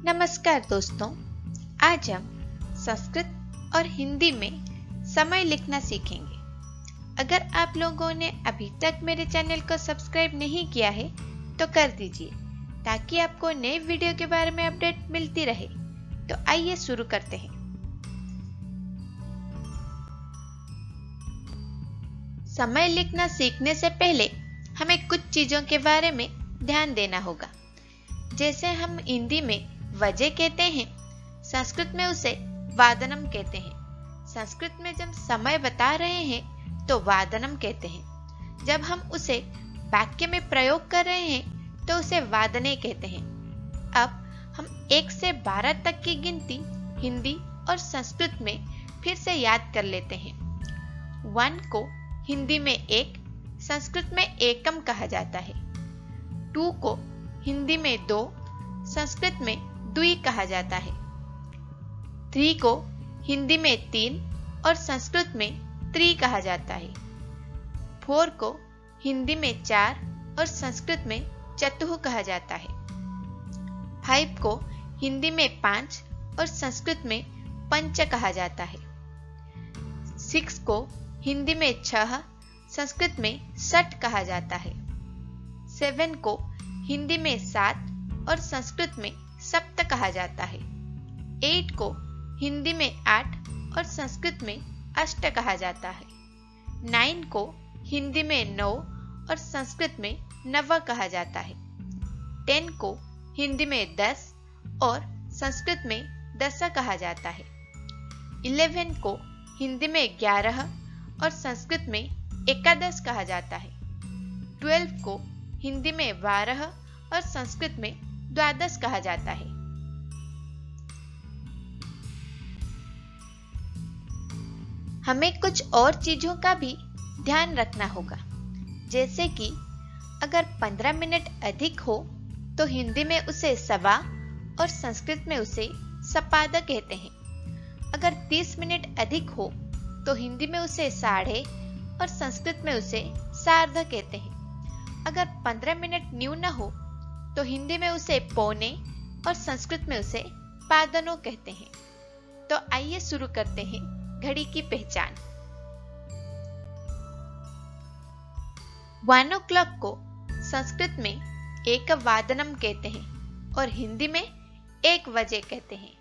नमस्कार दोस्तों, आज हम संस्कृत और हिंदी में समय लिखना सीखेंगे। अगर आप लोगों ने अभी तक मेरे चैनल को सब्सक्राइब नहीं किया है तो कर दीजिए ताकि आपको नए वीडियो के बारे में अपडेट मिलती रहे। तो आइए शुरू करते हैं। समय लिखना सीखने से पहले हमें कुछ चीजों के बारे में ध्यान देना होगा। जैसे हम हिंदी में वजह कहते हैं, संस्कृत में उसे वादनम कहते हैं। संस्कृत में जब समय बता रहे हैं तो वादनम कहते हैं। जब हम उसे वाक्य में प्रयोग कर रहे हैं तो उसे वादने कहते हैं। अब हम 1 से 12 तक की गिनती हिंदी और संस्कृत में फिर से याद कर लेते हैं। 1 को हिंदी में 1, संस्कृत में एकम कहा जाता है। 2 को हिंदी में 2, संस्कृत में द्वि कहा जाता है। 3 को हिंदी में 3 और संस्कृत में त्रि कहा जाता है। 4 को हिंदी में 4 और संस्कृत में चतुः कहा जाता है। 5 को हिंदी में 5 और संस्कृत में पंच कहा जाता है। 6 को हिंदी में 6, संस्कृत में षट कहा जाता है। 7 को हिंदी में 7 और संस्कृत में सप्त कहा जाता है। 8 को हिंदी में 8 और संस्कृत में अष्ट कहा जाता है। 9 को हिंदी में 9 और संस्कृत में नव कहा जाता है। 10 को हिंदी में 10 और संस्कृत में दस कहा जाता है। 11 को हिंदी में 11 और संस्कृत में एकादश कहा जाता है। 12 को हिंदी में 12 और संस्कृत में द्वादश कहा जाता है। हमें कुछ और चीजों का भी ध्यान रखना होगा। जैसे कि अगर 15 मिनट अधिक हो तो हिंदी में उसे सवा और संस्कृत में उसे सपाद कहते हैं। अगर 30 मिनट अधिक हो तो हिंदी में उसे साढ़े और संस्कृत में उसे सार्ध कहते हैं। अगर 15 मिनट न्यून हो तो हिंदी में उसे पौने और संस्कृत में उसे पादनों कहते हैं। तो आइए शुरू करते हैं घड़ी की पहचान। 1 o'clock को संस्कृत में एक वादनम कहते हैं और हिंदी में 1 बजे कहते हैं।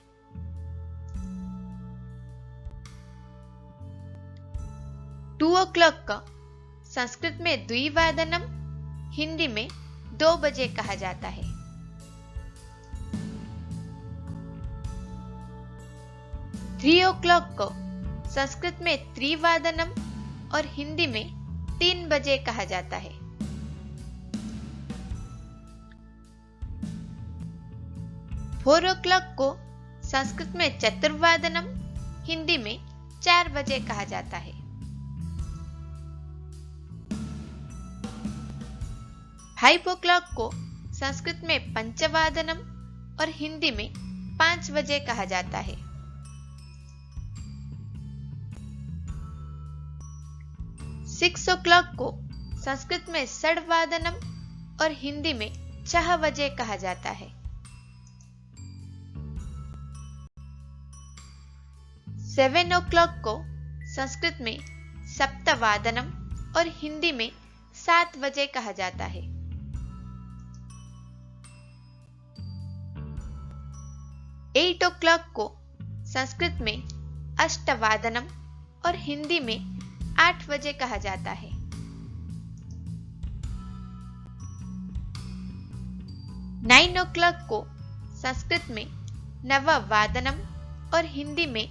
2 o'clock को संस्कृत में द्विवादनम, हिंदी में 2 बजे कहा जाता है। 3 o'clock को संस्कृत में त्रिवादनम और हिंदी में 3 बजे कहा जाता है। 4 o'clock को संस्कृत में चतुर्वादनम, हिंदी में 4 बजे कहा जाता है। 5 o'clock को संस्कृत में पंचवादनम और हिंदी में 5 बजे कहा जाता है। 6 o'clock को संस्कृत में षड्वादनम और हिंदी में 6 बजे कहा जाता है। 7 o'clock को संस्कृत में सप्तवादनम और हिंदी में 7 बजे कहा जाता है। 8 o'clock को संस्कृत में अष्टवादनम और हिंदी में 8 बजे कहा जाता है। 9 o'clock को संस्कृत में नववादनम और हिंदी में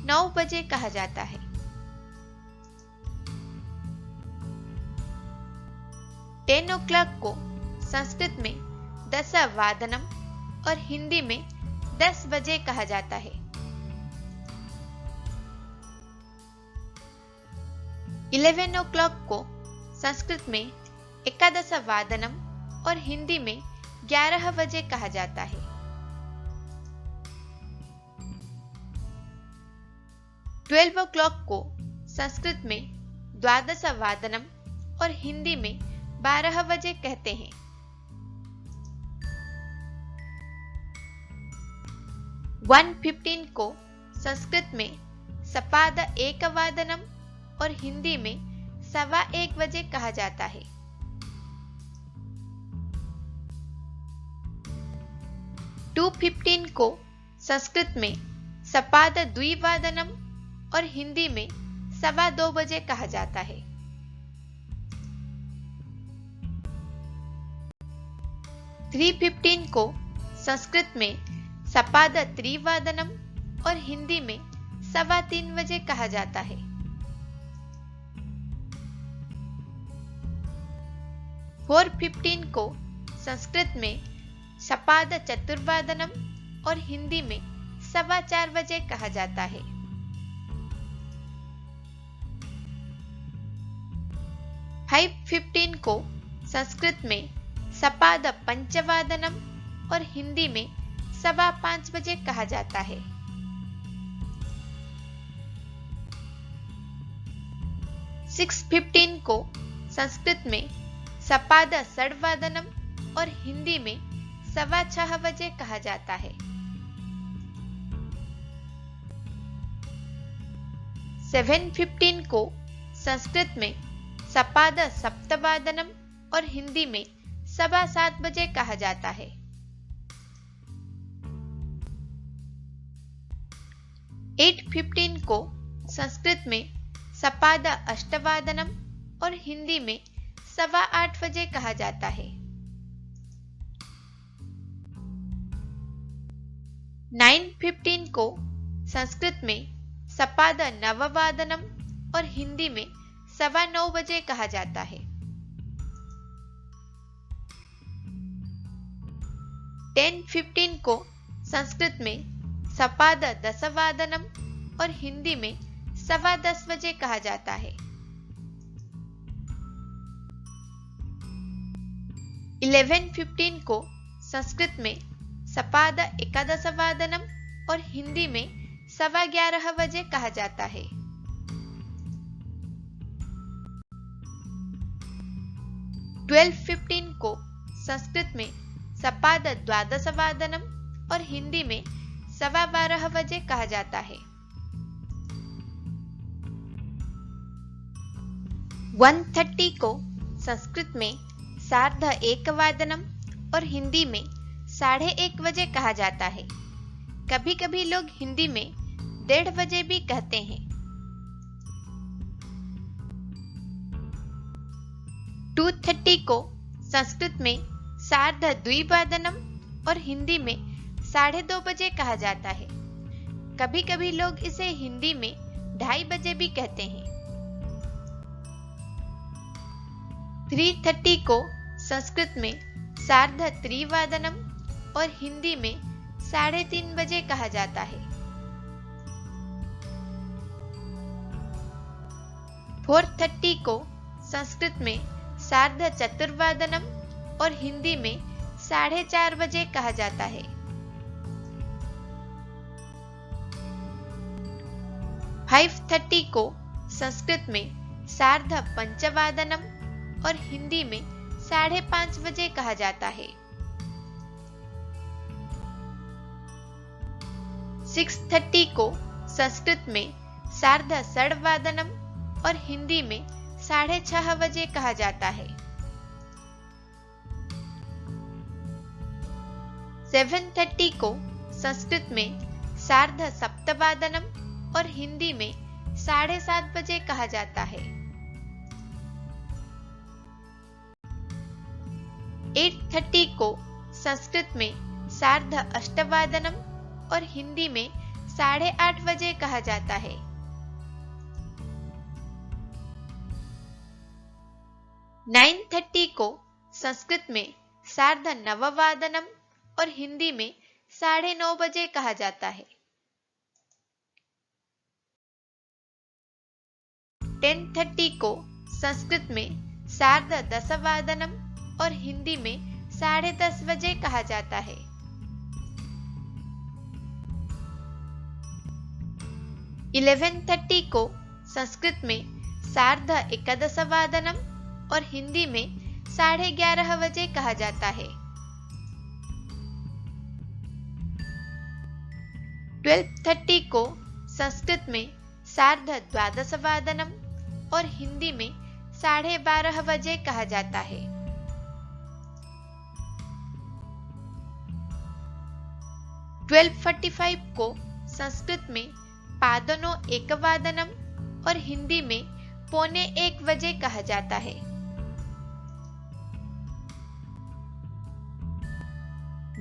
9 बजे कहा जाता है। 10 o'clock को संस्कृत में दशवादनम और हिंदी में 10 बजे कहा जाता है। 11 o'clock को संस्कृत में एकादश वादनम और हिंदी में 11 बजे कहा जाता है। 12 o'clock को संस्कृत में द्वादश वादनम और हिंदी में 12 बजे कहते हैं। 1:15 को संस्कृत में सपाद एकवादनम और हिंदी में 1:15 कहा जाता है। 2:15 को संस्कृत में सपाद द्विवादनम और हिंदी में 2:15 कहा जाता है। 3:15 को संस्कृत में सपाद त्रिवादनम और हिंदी में 3:15 कहा जाता है। 4:15 को संस्कृत में सपाद चतुर्वादनम और हिंदी में 4:15 कहा जाता है। 5:15 को संस्कृत में सपाद पंचवादनम और हिंदी में 5:15 कहा जाता है। 6:15 को संस्कृत में सपाद षड्वादनम और हिंदी में 6:15 कहा जाता है। 7:15 को संस्कृत में सपाद सप्तवादनम और हिंदी में 7:15 कहा जाता है। 8:15 को संस्कृत में सपाद अष्टवादनम और हिंदी में 8:15 कहा जाता है। 9:15 को संस्कृत में सपाद नववादनम और हिंदी में 9:15 कहा जाता है। 10:15 को संस्कृत में सपाद दसवादनम और हिंदी में 10:15 कहा जाता है। 11:15 को संस्कृत में सपाद एकादशवादनम और हिंदी में 11:15 कहा जाता है। 12:15 को संस्कृत में सपाद द्वादशवादनम और हिंदी में 12:15 कहा जाता है। 1:30 को संस्कृत में सार्ध एकवादनम और हिंदी में 1:30 कहा जाता है। कभी कभी लोग हिंदी में 1:30 भी कहते हैं। 2:30 को संस्कृत में सार्ध द्विवादनम और हिंदी में 2:30 कहा जाता है। कभी कभी लोग इसे हिंदी में 2:30 भी कहते हैं। 3:30 को संस्कृत में सार्ध त्रिवादनम और हिंदी में 3:30 कहा जाता है। 4:30 को संस्कृत में सार्ध चतुर्वादनम और हिंदी में 4:30 कहा जाता है। 5:30 को संस्कृत में सार्ध पंचवादनम और हिंदी में 5:30 कहा जाता है। 6:30 को संस्कृत में सार्ध षड्वादनम और हिंदी में 6:30 कहा जाता है। 7:30 को संस्कृत में सार्ध सप्तवादनम और हिंदी में 7:30 कहा जाता है। 8:30 को संस्कृत में सार्ध अष्टवादनम और हिंदी में 8:30 कहा जाता है। 9:30 को संस्कृत में सार्ध नववादनम और हिंदी में 9:30 कहा जाता है। 10:30 को संस्कृत में सार्ध दसवादनम और हिंदी में 10:30 कहा जाता है। 11:30 को संस्कृत में सार्ध एकादशवादनम और हिंदी में 11:30 कहा जाता है। 12:30 को संस्कृत में सार्ध द्वादशवादनम और हिंदी में 12:30 बजे कहा जाता है। 12:45 को संस्कृत में पादनो एकवादनम और हिंदी में 12:45 बजे कहा जाता है।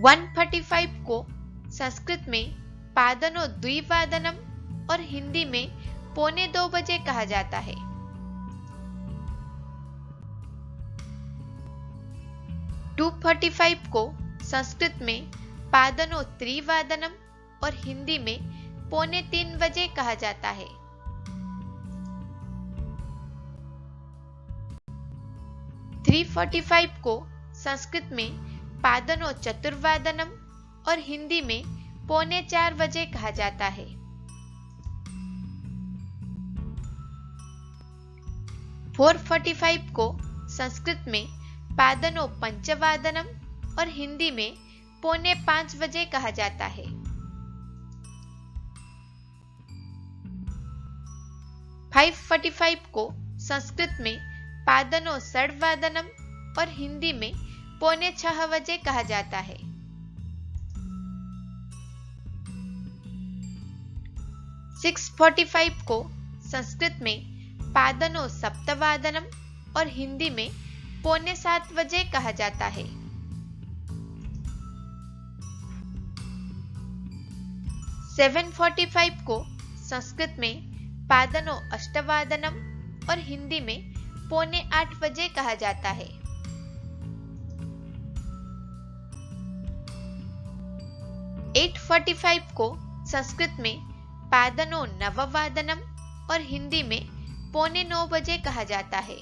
1:45 को संस्कृत में पादनो द्विवादनम और हिंदी में 1:45 बजे कहा जाता है। 2:45 को संस्कृत में पादनो त्रिवादनम और हिंदी में 2:45 बजे कहा जाता है। 3:45 को संस्कृत में पादनो चतुर्वादनम और हिंदी में 3:45 बजे कहा जाता है। 4:45 को संस्कृत में पादनो पंचवादनम और हिंदी में 4:45 बजे कहा जाता है। 5:45 को संस्कृत में पादनो षड्वादनम और हिंदी में 5:45 बजे कहा जाता है। 6:45 को संस्कृत में पादनो सप्तवादनम और हिंदी में 6:45 बजे कहा जाता है। 7:45 को संस्कृत में पादनो अष्टवादनम और हिंदी में 7:45 बजे कहा जाता है। 8:45 को संस्कृत में पादनो नववादनम और हिंदी में 8:45 बजे कहा जाता है।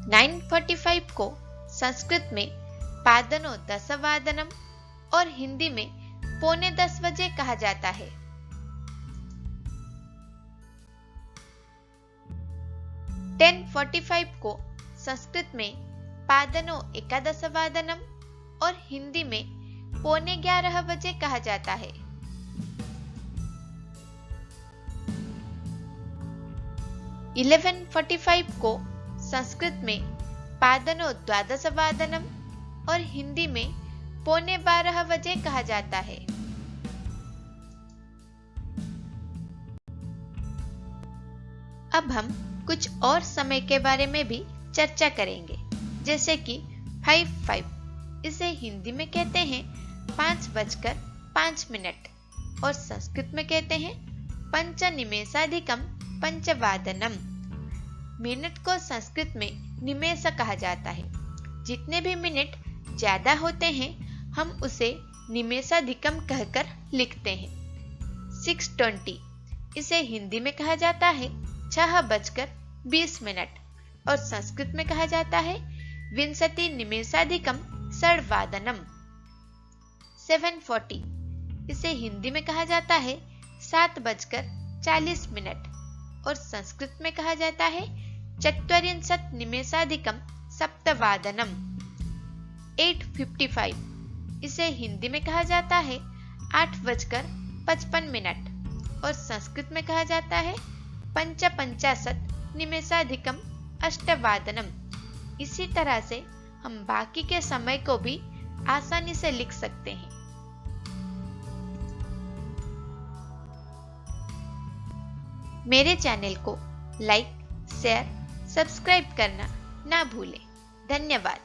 9:45 को संस्कृत में पादनो दशवादनम और हिंदी में 9:45 बजे कहा जाता है। 10:45 को संस्कृत में पादनो एकादशवादनम और हिंदी में 10:45 बजे कहा जाता है। 11:45 को संस्कृत में पादनो द्वादशवादनम और हिंदी में 11:45 बजे कहा जाता है। अब हम कुछ और समय के बारे में भी चर्चा करेंगे, जैसे कि 5:05 इसे हिंदी में कहते हैं 5:05 और संस्कृत में कहते हैं पंचनिमेषाधिकम पंचवादनम। मिनट को संस्कृत में निमेष कहा जाता है। जितने भी मिनट ज्यादा होते हैं हम उसे निमेषाधिकम कहकर लिखते हैं। 6:20 इसे हिंदी में कहा जाता है 6:20 और संस्कृत में कहा जाता है विंशति निमेषाधिकम षड्वादनम। 7:40 इसे हिंदी में कहा जाता है 7:40 और संस्कृत में कहा जाता है चत्वरिंशत् निमेषाधिकम सप्तवादनम। 8:55 इसे हिंदी में कहा जाता है 8:55 और संस्कृत में कहा जाता है पंचपंचाशत् निमेषाधिकम अष्टवादनम। इसी तरह से हम बाकी के समय को भी आसानी से लिख सकते हैं। मेरे चैनल को लाइक, शेयर, सब्सक्राइब करना ना भूलें। धन्यवाद।